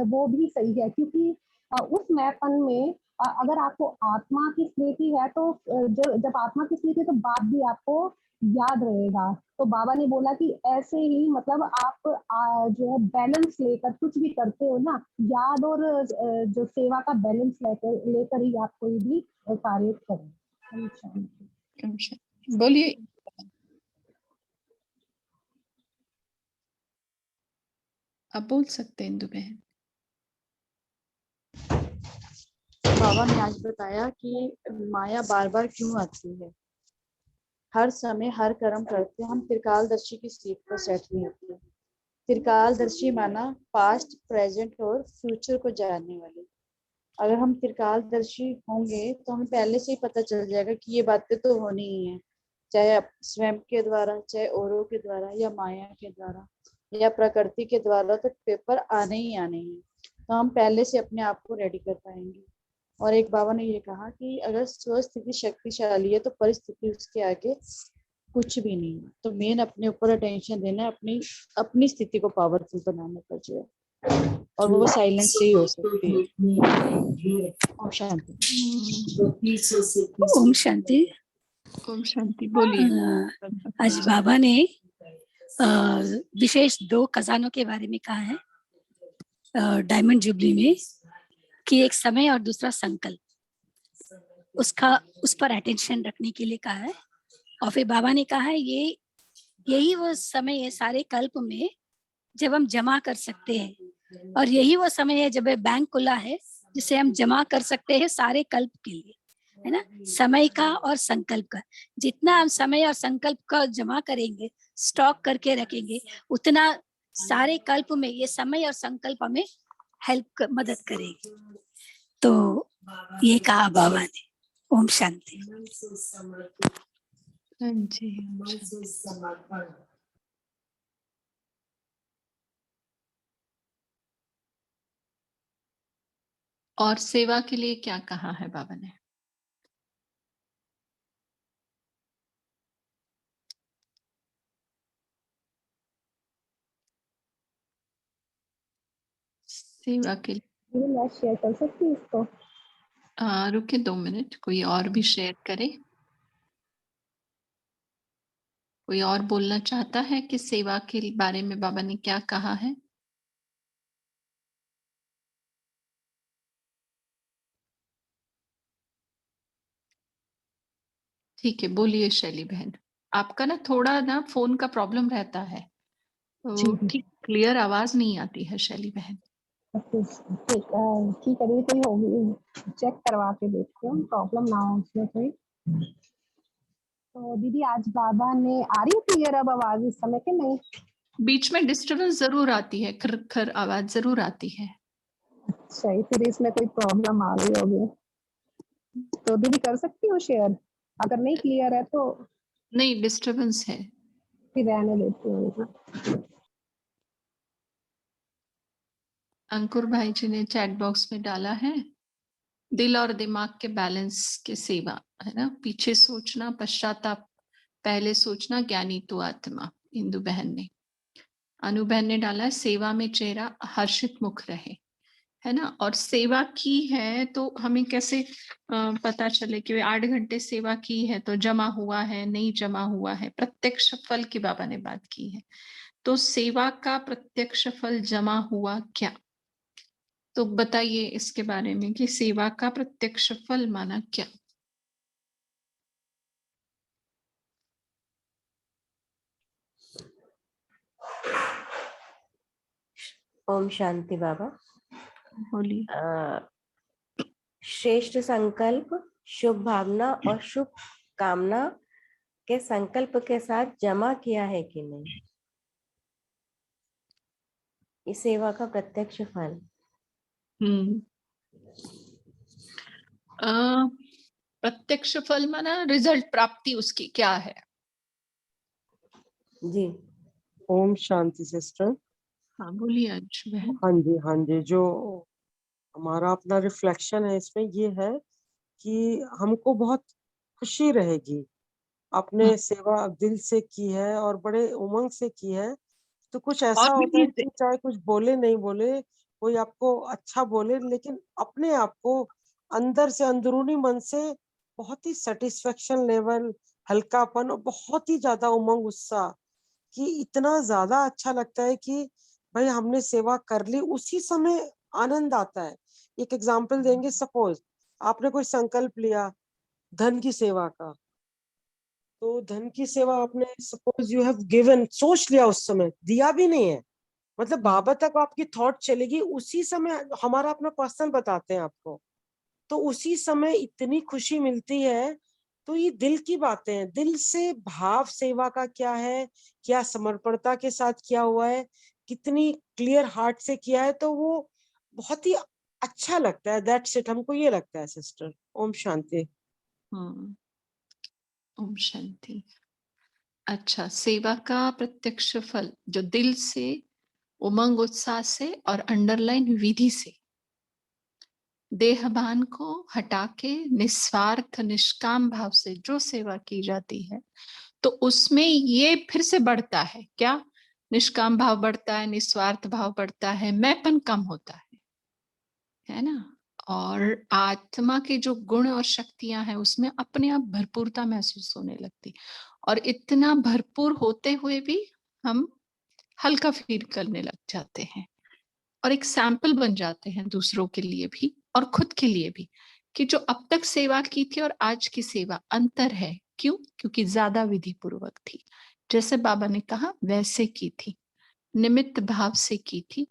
वो भी सही है। क्योंकि उस मैपन में अगर आपको आत्मा की स्मृति है तो जब आत्मा की स्मृति है तो बाप भी आपको याद रहेगा। तो बाबा ने बोला कि ऐसे ही मतलब आप जो है बैलेंस लेकर कुछ भी करते हो ना, याद और जो सेवा का बैलेंस लेकर ही आप कोई भी कार्य करें। बोलिए। आप बोल सकते हैं इंदु बहन। बाबा ने आज बताया कि माया बार बार क्यों आती है। हर समय हर कर्म करते हम त्रिकालदर्शी की सीट पर सेट नहीं होते। त्रिकालदर्शी माना पास्ट, प्रेजेंट और फ्यूचर को जानने वाले। अगर हम त्रिकालदर्शी होंगे तो हमें पहले से ही पता चल जाएगा कि ये बातें तो होनी ही है, चाहे स्वयं के द्वारा, चाहे औरों के द्वारा, या माया के द्वारा, या प्रकृति के द्वारा, तो पेपर आने ही आने हैं। तो हम पहले से अपने आप को रेडी कर पाएंगे। और एक बाबा ने ये कहा कि अगर स्वस्थिति शक्तिशाली है तो परिस्थिति उसके आगे कुछ भी नहीं है। तो मेन अपने ऊपर अटेंशन देना है, अपनी स्थिति को पावरफुल बनाने का जो है, और वो साइलेंस से ही हो सकती है। ओम शांति। ओम शांति। ओम शांति, बोलिए। आज बाबा ने विशेष 2 खजानों के बारे में कहा है डायमंड जुबली में, कि एक समय और दूसरा संकल्प। उस पर अटेंशन रखने के लिए कहा है। और फिर बाबा ने कहा है यही वो समय है सारे कल्प में जब हम जमा कर सकते हैं, और यही वो समय है जब बैंक खुला है जिसे हम जमा कर सकते हैं सारे कल्प के लिए, है ना। समय का और संकल्प का, जितना हम समय और संकल्प का जमा करेंगे, स्टॉक करके रखेंगे, उतना सारे कल्प में ये समय और संकल्प हमें मदद करेगी। तो ये कहा बाबा ने। ओम शांति। हाँ जी, अच्छा। और सेवा के लिए क्या कहा है बाबा ने? सेवा के लिए दीदी मैं शेयर कर सकती हूँ इसको? रुके 2 मिनट, कोई और भी शेयर करे? कोई और बोलना चाहता है कि सेवा के बारे में बाबा ने क्या कहा है? ठीक है, बोलिए शैली बहन। आपका ना थोड़ा ना फोन का प्रॉब्लम रहता है, तो जी ठीक क्लियर आवाज नहीं आती है शैली बहन। ठीक ठीक है दीदी, कोई होगी चेक करवा के देखती हूँ, प्रॉब्लम ना हो उसमें कोई। तो दीदी आज बाबा ने आ रही है क्लियर अब आवाज इस समय के नहीं? बीच में डिस्टरबेंस जरूर आती है, खर खर आवाज जरूर आती है। सही, फिर इसमें कोई प्रॉब्लम आ गई होगी। तो दीदी कर सकती हो शेयर? अगर नहीं क्लियर है तो नहीं, डिस्टरबेंस है। फिर रहने देती हूँ दीदी। अंकुर भाई जी ने चैट बॉक्स में डाला है, दिल और दिमाग के बैलेंस के सेवा, है ना। पीछे सोचना, पश्चाताप, पहले सोचना, ज्ञानी तो आत्मा। इंदु बहन ने, अनु बहन ने डाला है, सेवा में चेहरा हर्षित मुख रहे, है ना। और सेवा की है तो हमें कैसे पता चले कि 8 घंटे सेवा की है तो जमा हुआ है नहीं जमा हुआ है? प्रत्यक्ष फल की बाबा ने बात की है, तो सेवा का प्रत्यक्ष फल जमा हुआ क्या? तो बताइए इसके बारे में कि सेवा का प्रत्यक्ष फल माना क्या? ओम शांति बाबा। बोलिए। श्रेष्ठ संकल्प, शुभ भावना और शुभ कामना के संकल्प के साथ जमा किया है कि नहीं, इस सेवा का प्रत्यक्ष फल। प्रत्यक्ष फल माना रिजल्ट, प्राप्ति उसकी क्या है? जी। ओम शांति सिस्टर। हाँ बोलिए अंशु बहन। हाँ जी, जो हमारा अपना रिफ्लेक्शन है इसमें ये है कि हमको बहुत खुशी रहेगी, अपने सेवा दिल से की है और बड़े उमंग से की है, तो कुछ ऐसा और होता है विधि से। कि चाहे कुछ बोले नहीं बोले, कोई आपको अच्छा बोले, लेकिन अपने आप को अंदर से अंदरूनी मन से बहुत ही सेटिस्फेक्शन लेवल, हल्कापन और बहुत ही ज्यादा उमंग उत्साह, कि इतना ज्यादा अच्छा लगता है कि भाई हमने सेवा कर ली, उसी समय आनंद आता है। एक एग्जांपल देंगे, सपोज आपने कोई संकल्प लिया धन की सेवा का, तो धन की सेवा आपने सपोज यू हैव गिवन, सोच लिया, उस समय दिया भी नहीं है, मतलब बाबा तक आपकी थॉट चलेगी उसी समय, हमारा अपना पर्सन बताते हैं आपको, तो उसी समय इतनी खुशी मिलती है। तो ये दिल की बातें हैं, दिल से भाव सेवा का क्या है, क्या समर्पणता के साथ किया हुआ है, कितनी क्लियर हार्ट से किया है, तो वो बहुत ही अच्छा लगता है। दैट्स इट, हमको ये लगता है सिस्टर। ओम शांति। ओम शांति। अच्छा, सेवा का प्रत्यक्ष फल जो दिल से, उमंग उत्साह से और अंडरलाइन विधि से, देहभान को हटा के निस्वार्थ निष्काम भाव से जो सेवा की जाती है, तो उसमें ये फिर से बढ़ता है क्या? निष्काम भाव बढ़ता है, निस्वार्थ भाव बढ़ता है, मैंपन कम होता है ना। और आत्मा के जो गुण और शक्तियां हैं उसमें अपने आप भरपूरता महसूस होने लगती, और इतना भरपूर होते हुए भी हम हल्का फील करने लग जाते हैं, और एक सैंपल बन जाते हैं दूसरों के लिए भी और खुद के लिए भी, कि जो अब तक सेवा की थी और आज की सेवा अंतर है। क्यों? क्योंकि ज्यादा विधि पूर्वक थी, जैसे बाबा ने कहा वैसे की थी, निमित्त भाव से की थी।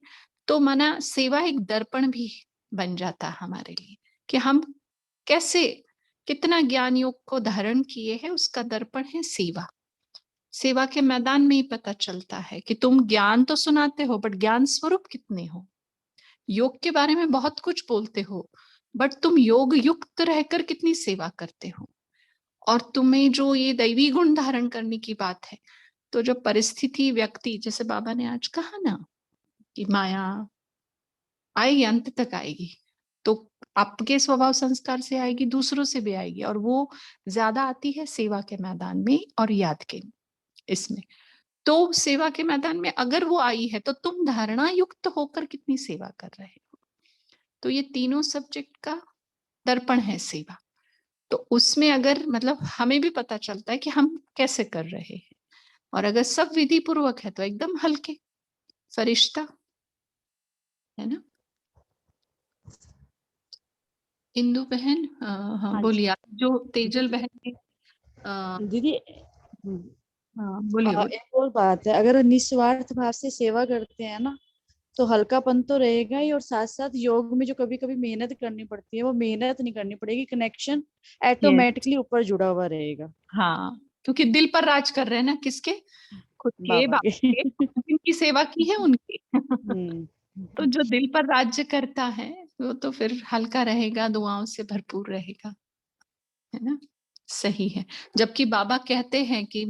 तो माना सेवा एक दर्पण भी बन जाता हमारे लिए, कि हम कैसे, कितना ज्ञान योग को धारण किए हैं, उसका दर्पण है सेवा। सेवा के मैदान में ही पता चलता है कि तुम ज्ञान तो सुनाते हो, बट ज्ञान स्वरूप कितने हो। योग के बारे में बहुत कुछ बोलते हो, बट तुम योग युक्त रहकर कितनी सेवा करते हो। और तुम्हें जो ये दैवी गुण धारण करने की बात है, तो जो परिस्थिति व्यक्ति, जैसे बाबा ने आज कहा ना कि माया आएगी, अंत तक आएगी, तो आपके स्वभाव संस्कार से आएगी, दूसरों से भी आएगी, और वो ज्यादा आती है सेवा के मैदान में और याद के इसमें। तो सेवा के मैदान में अगर वो आई है, तो तुम धारणा युक्त होकर कितनी सेवा कर रहे हो। तो ये तीनों सब्जेक्ट का दर्पण है सेवा। तो उसमें अगर मतलब हमें भी पता चलता है कि हम कैसे कर रहे हैं, और अगर सब विधि पूर्वक है तो एकदम हल्के फरिश्ता, है ना। इंदु बहन, हाँ हाँ जी। बोलिए आप, जो तेजल बहन ने दीदी हाँ बोलिए बोलिए। एक और बात है, अगर निस्वार्थ भाव से सेवा करते हैं ना, तो हल्कापन तो रहेगा ही, और साथ साथ योग में जो कभी कभी मेहनत करनी पड़ती है, वो मेहनत नहीं करनी पड़ेगी, कनेक्शन Yes, ऑटोमेटिकली ऊपर जुड़ा हुआ रहेगा हाँ, क्योंकि दिल पर राज कर रहे हैं ना, किसके, खुद के, बाबा बाबा के। के, जिनकी सेवा की है उनकी। तो हम्म। जो दिल पर राज्य करता है वो तो फिर हल्का रहेगा, दुआओं से भरपूर रहेगा, है ना। सही है। जबकि बाबा कहते हैं कि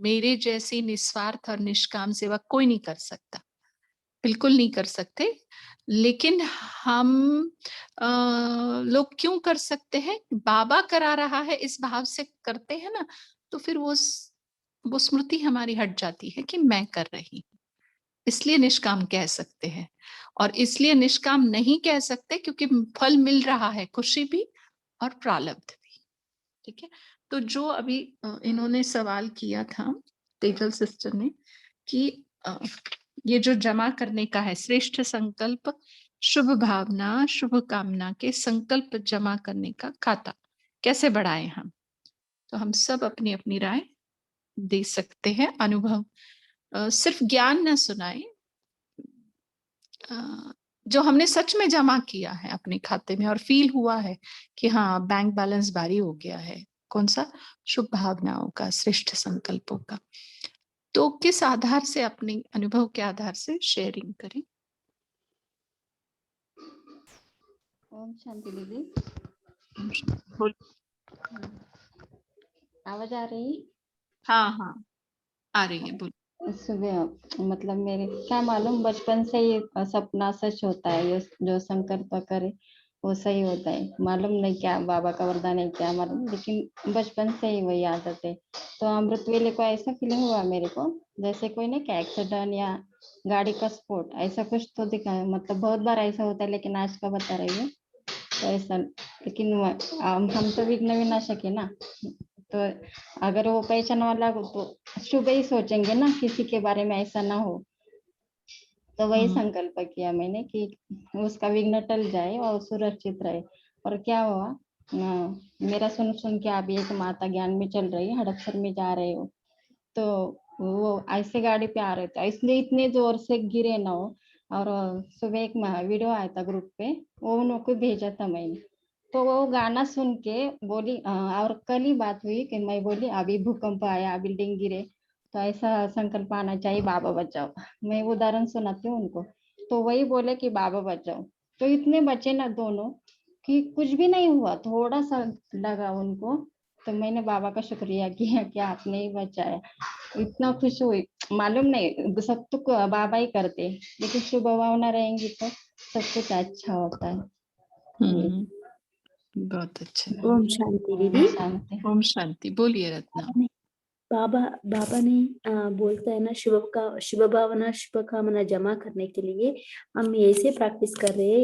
मेरे जैसी निस्वार्थ और निष्काम सेवा कोई नहीं कर सकता, बिल्कुल नहीं कर सकते। लेकिन हम लोग क्यों कर सकते हैं, बाबा करा रहा है इस भाव से करते हैं ना, तो फिर वो स्मृति हमारी हट जाती है कि मैं कर रही हूँ, इसलिए निष्काम कह सकते हैं। और इसलिए निष्काम नहीं कह सकते क्योंकि फल मिल रहा है, खुशी भी और प्रारब्ध भी। ठीक है। तो जो अभी इन्होंने सवाल किया था तेजल सिस्टर ने कि ये जो जमा करने का है, श्रेष्ठ संकल्प, शुभ भावना, शुभ कामना के संकल्प जमा करने का खाता कैसे बढ़ाएं हम, तो हम सब अपनी अपनी राय दे सकते हैं। अनुभव सिर्फ ज्ञान न सुनाए, जो हमने सच में जमा किया है अपने खाते में और फील हुआ है कि हाँ बैंक बैलेंस भारी हो गया है, कौन सा, शुभ भावनाओं का, श्रेष्ठ संकल्पों का, तो किस आधार से, अपने अनुभव के आधार से शेयरिंग करें। ओम शांति दीदी। बोल। आवाज आ रही? हाँ हाँ आ रही है, बोल। सुबह मतलब मेरे क्या मालूम, बचपन से ही सपना सच होता है, ये जो संकल्प करे वो सही होता है। मालूम नहीं क्या बाबा का वरदान है क्या मालूम, लेकिन बचपन से ही वही आदत है। तो अमृत वेले को ऐसा फीलिंग हुआ मेरे को, जैसे कोई नहीं क्या एक्सीडेंट या गाड़ी का स्पोर्ट ऐसा कुछ तो दिखा है, मतलब बहुत बार ऐसा होता है, लेकिन आज का बता रही हूँ तो ऐसा। लेकिन हम तो विघ्न विनाशक है ना, तो अगर वो पहचान वाला हो तो शुभ ही सोचेंगे ना, किसी के बारे में ऐसा ना हो। तो वही संकल्प किया मैंने कि उसका विघ्न टल जाए और सुरक्षित रहे। और क्या हुआ, मेरा सुन सुन के आप एक माता ज्ञान में चल रही है, हड़पसर में जा रहे हो, तो वो ऐसे गाड़ी पे आ रहे थे, इसलिए इतने जोर से गिरे ना हो। और सुबह एक वीडियो आया था ग्रुप पे, वो उनको भेजा था मैंने, तो वो गाना सुन के बोली और कल ही बात हुई कि मैं बोली अभी भूकंप आया, बिल्डिंग गिरे, तो ऐसा संकल्प आना चाहिए, बाबा बचाओ। मैं उदाहरण सुनाती हूँ उनको, तो वही बोले कि बाबा बचाओ, तो इतने बचे ना दोनों कि कुछ भी नहीं हुआ, थोड़ा सा लगा उनको, तो मैंने बाबा का शुक्रिया किया कि आपने ही बचाया। इतना खुश हुई, मालूम नहीं सब तो बाबा ही करते, लेकिन शुभ भावना रहेंगी तो सब कुछ अच्छा होता है। बहुत अच्छा। ओम शांति दीदी। शांति। ओम शांति। बोलिए रत्ना। बाबा बाबा ने बोलता है ना, शुभ भावना शुभ कामना जमा करने के लिए हम ऐसे प्रैक्टिस कर रहे हैं।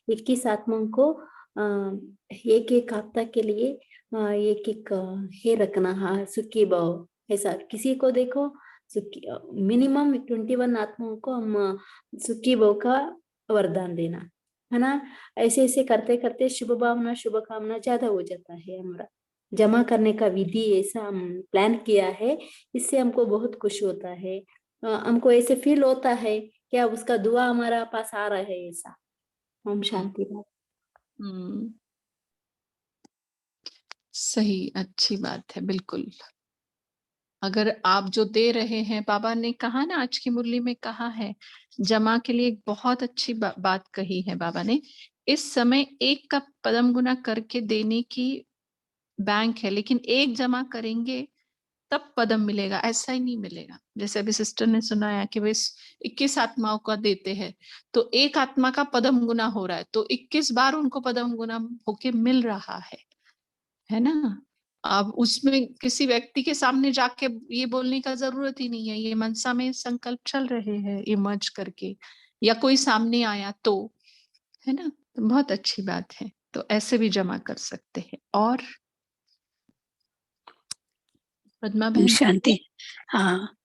21 आत्माओं को एक एक हफ्ता के लिए एक एक हे रखना, हाँ सुखी भाव, ऐसा किसी को देखो सुखी, मिनिमम 21 आत्माओं को हम सुखी भाव का वरदान देना है ना। ऐसे ऐसे करते करते शुभ भावना शुभ कामना ज्यादा हो जाता है। हमारा जमा करने का विधि ऐसा हम प्लान किया है, इससे हमको बहुत खुश होता है। हमको ऐसे फील होता है क्या उसका दुआ हमारा पास आ रहा है, ऐसा। ओम शांति। सही, अच्छी बात है, बिल्कुल। अगर आप जो दे रहे हैं, बाबा ने कहा ना आज की मुरली में कहा है, जमा के लिए एक बहुत अच्छी बात कही है बाबा ने, इस समय एक का पदम गुना करके देने की बैंक है, लेकिन एक जमा करेंगे तब पदम मिलेगा, ऐसा ही नहीं मिलेगा। जैसे अभी सिस्टर ने सुनाया कि वे 21 आत्माओं का देते हैं, तो एक आत्मा का पदम गुना हो रहा है, तो 21 बार उनको पदम गुना होके मिल रहा है ना। अब उसमें किसी व्यक्ति के सामने जाके ये बोलने का जरूरत ही नहीं है, ये मनसा में संकल्प चल रहे हैं इमर्ज करके, या कोई सामने आया तो, है ना। तो बहुत अच्छी बात है, तो ऐसे भी जमा कर सकते हैं। और पद्मा बहन शांति। हाँ,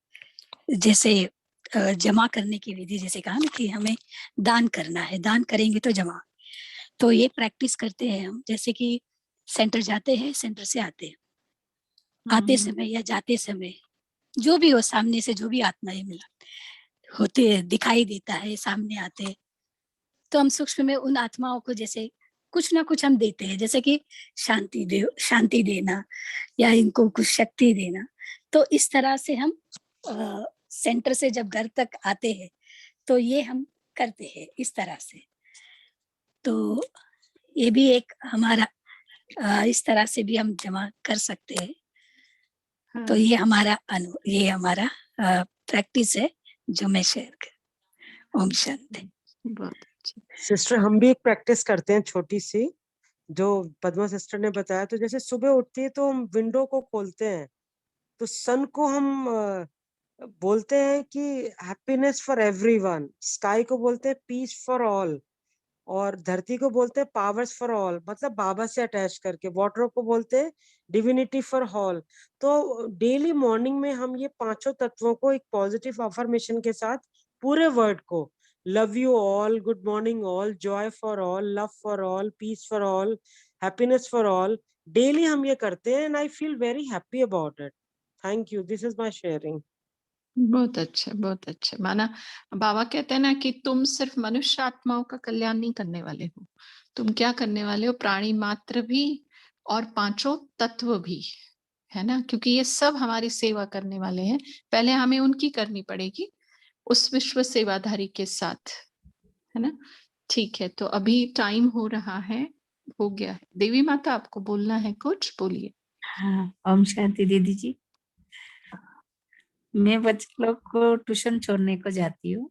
जैसे जमा करने की विधि जैसे कहा ना कि हमें दान करना है, दान करेंगे तो जमा, तो ये प्रैक्टिस करते हैं हम। जैसे कि सेंटर जाते हैं, सेंटर से आते हैं, आते समय या जाते समय जो भी हो, सामने से जो भी आत्माएं मिला होते दिखाई देता है, सामने आते, तो हम सूक्ष्म में उन आत्माओं को जैसे कुछ ना कुछ हम देते हैं, जैसे कि शांति देना या इनको कुछ शक्ति देना। तो इस तरह से हम सेंटर से जब घर तक आते हैं तो ये हम करते हैं इस तरह से। तो ये भी एक हमारा इस तरह से भी हम जमा कर सकते हैं। तो ये हमारा प्रैक्टिस है जो मैं शेयर कर। ओम शांति। बहुत अच्छी सिस्टर, हम भी एक प्रैक्टिस करते हैं छोटी सी, जो पद्मा सिस्टर ने बताया। तो जैसे सुबह उठती है तो हम विंडो को खोलते हैं, तो सन को हम बोलते हैं कि हैप्पीनेस फॉर एवरीवन, स्काई को बोलते हैं पीस फॉर ऑल, और धरती को बोलते हैं पावर्स फॉर ऑल, मतलब बाबा से अटैच करके। वाटर को बोलते हैं डिविनिटी फॉर ऑल। तो डेली मॉर्निंग में हम ये पांचों तत्वों को एक पॉजिटिव अफर्मेशन के साथ पूरे वर्ड को, love you all, good morning all, joy for all, love for all, peace for all, happiness for all, daily हम ये करते हैं, and I feel very happy about it. Thank you, this is my sharing. बहुत अच्छा, बहुत अच्छा। माना बाबा कहते हैं ना कि तुम सिर्फ मनुष्य आत्माओं का कल्याण नहीं करने वाले हो, तुम क्या करने वाले हो, प्राणी मात्र भी और पांचों तत्व भी, है ना। क्योंकि ये सब हमारी सेवा करने वाले हैं, पहले हमें उनकी करनी पड़ेगी उस विश्व सेवाधारी के साथ, है ना। ठीक है, तो अभी टाइम हो रहा है, हो गया है। देवी माता आपको बोलना है कुछ, बोलिए। हाँ, ओम शांति दीदी जी। मैं बच्चे लोग को ट्यूशन छोड़ने को जाती हूँ,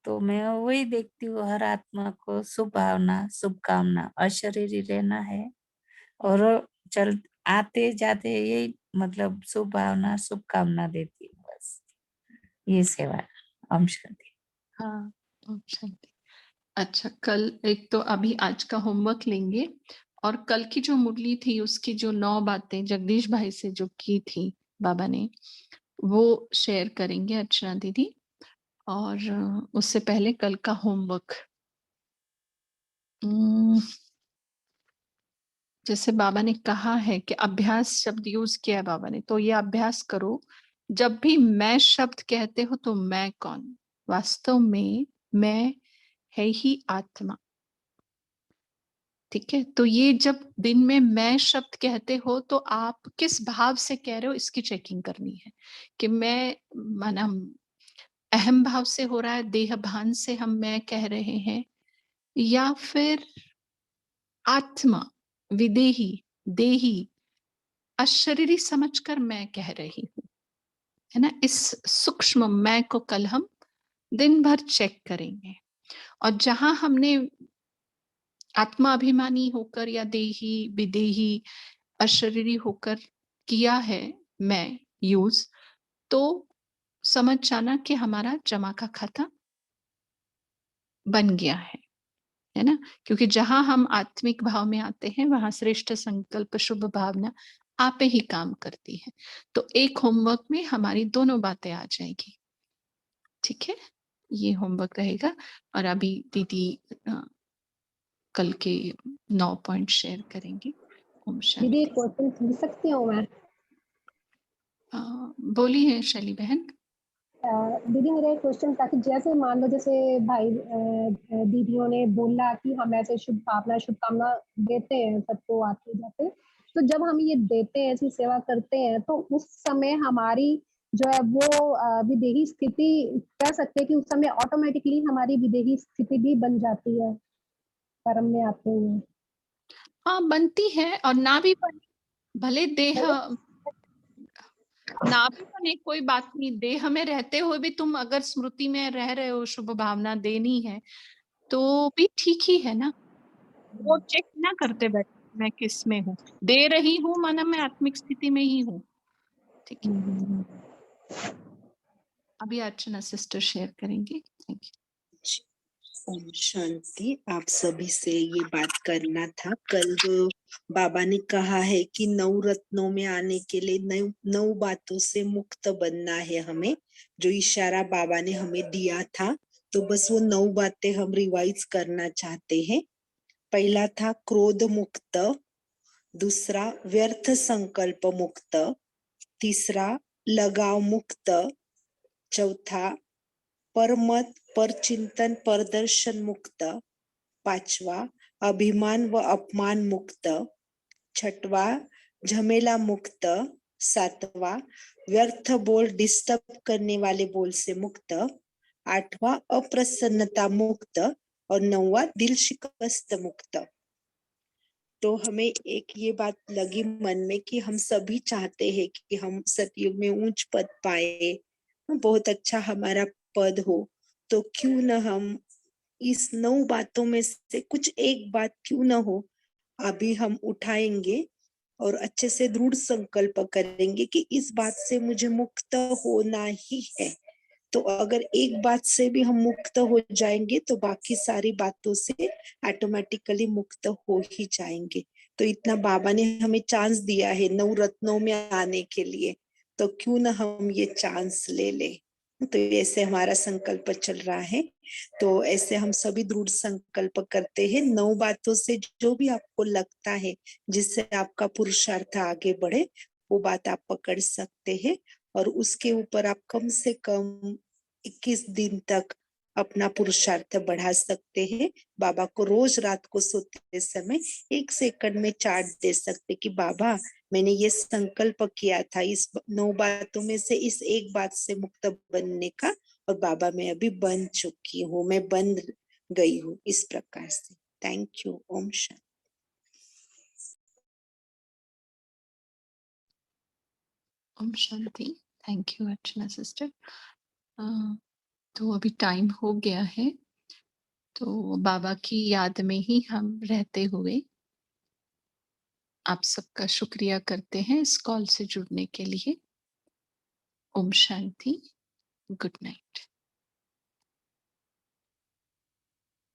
तो मैं वही देखती हूँ, हर आत्मा को शुभ भावना, शुभकामना, अशरीरी रहना है, और चल आते जाते यही मतलब शुभ भावना, शुभकामना देती हूँ, बस ये सेवा। ओम शांति। हाँ, ओम शांति। अच्छा, कल एक तो अभी आज का होमवर्क लेंगे, और कल की जो मुरली थी उसकी जो 9 बातें जगदीश भाई से जो की थी बाबा ने, वो शेयर करेंगे अर्चना दीदी। और उससे पहले कल का होमवर्क, जैसे बाबा ने कहा है कि अभ्यास शब्द यूज किया है बाबा ने, तो ये अभ्यास करो, जब भी मैं शब्द कहते हो तो मैं कौन, वास्तव में मैं है ही आत्मा। ठीक है, तो ये जब दिन में मैं शब्द कहते हो तो आप किस भाव से कह रहे हो, इसकी चेकिंग करनी है कि मैं माना अहम भाव से हो रहा है, देह भान से हम मैं कह रहे हैं, या फिर आत्मा, विदेही, देही, अशरीरी समझकर मैं कह रही हूं, है ना। इस सूक्ष्म मैं को कल हम दिन भर चेक करेंगे। और जहां हमने आत्मा अभिमानी होकर या देही, विदेही, अशरीरी होकर किया है मैं यूज, तो समझ जाना कि हमारा जमा का खाता बन गया है ना। क्योंकि जहां हम आत्मिक भाव में आते हैं वहां श्रेष्ठ संकल्प, शुभ भावना आप ही काम करती है। तो एक होमवर्क में हमारी दोनों बातें आ जाएगी। ठीक है, ये होमवर्क रहेगा। और अभी दीदी कल के 9 पॉइंट शेयर करेंगे। ओम दीदी शांति। एक क्वेश्चन पूछ सकती हूँ मैं? बोलिए शैली बहन। दीदी मेरा एक क्वेश्चन था कि जैसे मान लो, जैसे भाई दीदियों ने बोला कि हम ऐसे शुभ भावना, शुभकामना देते हैं सबको आते जाते, तो जब हम ये देते हैं, ऐसी सेवा करते हैं, तो उस समय हमारी जो है वो विदेही स्थिति, कह सकते हैं कि उस समय ऑटोमेटिकली हमारी विदेही स्थिति भी बन जाती है कर्म में आते हुए। हाँ, बनती है, और ना भी बने भले देह ना भी बने कोई बात नहीं, देह में रहते हुए भी तुम अगर स्मृति में रह रहे हो, शुभ भावना देनी है तो भी ठीक ही है ना। वो चेक ना करते बैठे मैं किस में हूँ, दे रही हूँ माना मैं आत्मिक स्थिति में ही हूँ। ठीक है, अभी अर्चना सिस्टर शेयर करेंगे। Thank you. ओम शांति। आप सभी से ये बात करना था। कल जो बाबा ने कहा है कि 9 रत्नों में आने के लिए 9 बातों से मुक्त बनना है हमें, जो इशारा बाबा ने हमें दिया था, तो बस वो 9 बातें हम रिवाइज करना चाहते हैं। पहला था क्रोध मुक्त, दूसरा व्यर्थ संकल्प मुक्त, तीसरा लगाव मुक्त, चौथा परमत पर चिंतन प्रदर्शन मुक्त, पांचवा अभिमान व अपमान मुक्त, छठवा झमेला मुक्त, सातवा व्यर्थ बोल डिस्टर्ब करने वाले बोल से मुक्त, आठवां अप्रसन्नता मुक्त और 9वां दिल शिकस्त मुक्त। तो हमें एक ये बात लगी मन में कि हम सभी चाहते हैं कि हम सतयुग में ऊंच पद पाए, बहुत अच्छा हमारा पद हो, तो क्यों न हम इस 9 बातों में से कुछ एक बात क्यों न हो, अभी हम उठाएंगे और अच्छे से दृढ़ संकल्प करेंगे कि इस बात से मुझे मुक्त होना ही है। तो अगर एक बात से भी हम मुक्त हो जाएंगे तो बाकी सारी बातों से ऑटोमेटिकली मुक्त हो ही जाएंगे। तो इतना बाबा ने हमें चांस दिया है 9 रत्नों में आने के लिए, तो क्यों ना हम ये चांस ले ले। तो ऐसे हमारा संकल्प चल रहा है, तो ऐसे हम सभी दृढ़ संकल्प करते हैं 9 बातों से जो भी आपको लगता है जिससे आपका पुरुषार्थ आगे बढ़े, वो बात आप पकड़ सकते हैं और उसके ऊपर आप कम से कम 21 दिन तक अपना पुरुषार्थ बढ़ा सकते हैं। बाबा को रोज रात को सोते समय 1 सेकंड में चार्ट दे सकते कि बाबा मैंने ये संकल्प किया था इस 9 बातों में से इस एक बात से मुक्त बनने का, और बाबा मैं अभी बन चुकी हूँ, मैं बन गई हूँ, इस प्रकार से। Thank you. ओम शांति। ओम शांति। Thank you Archana sister. तो अभी टाइम हो गया है, तो बाबा की याद में ही हम रहते हुए आप सबका शुक्रिया करते हैं इस कॉल से जुड़ने के लिए। ओम शांति। Good night.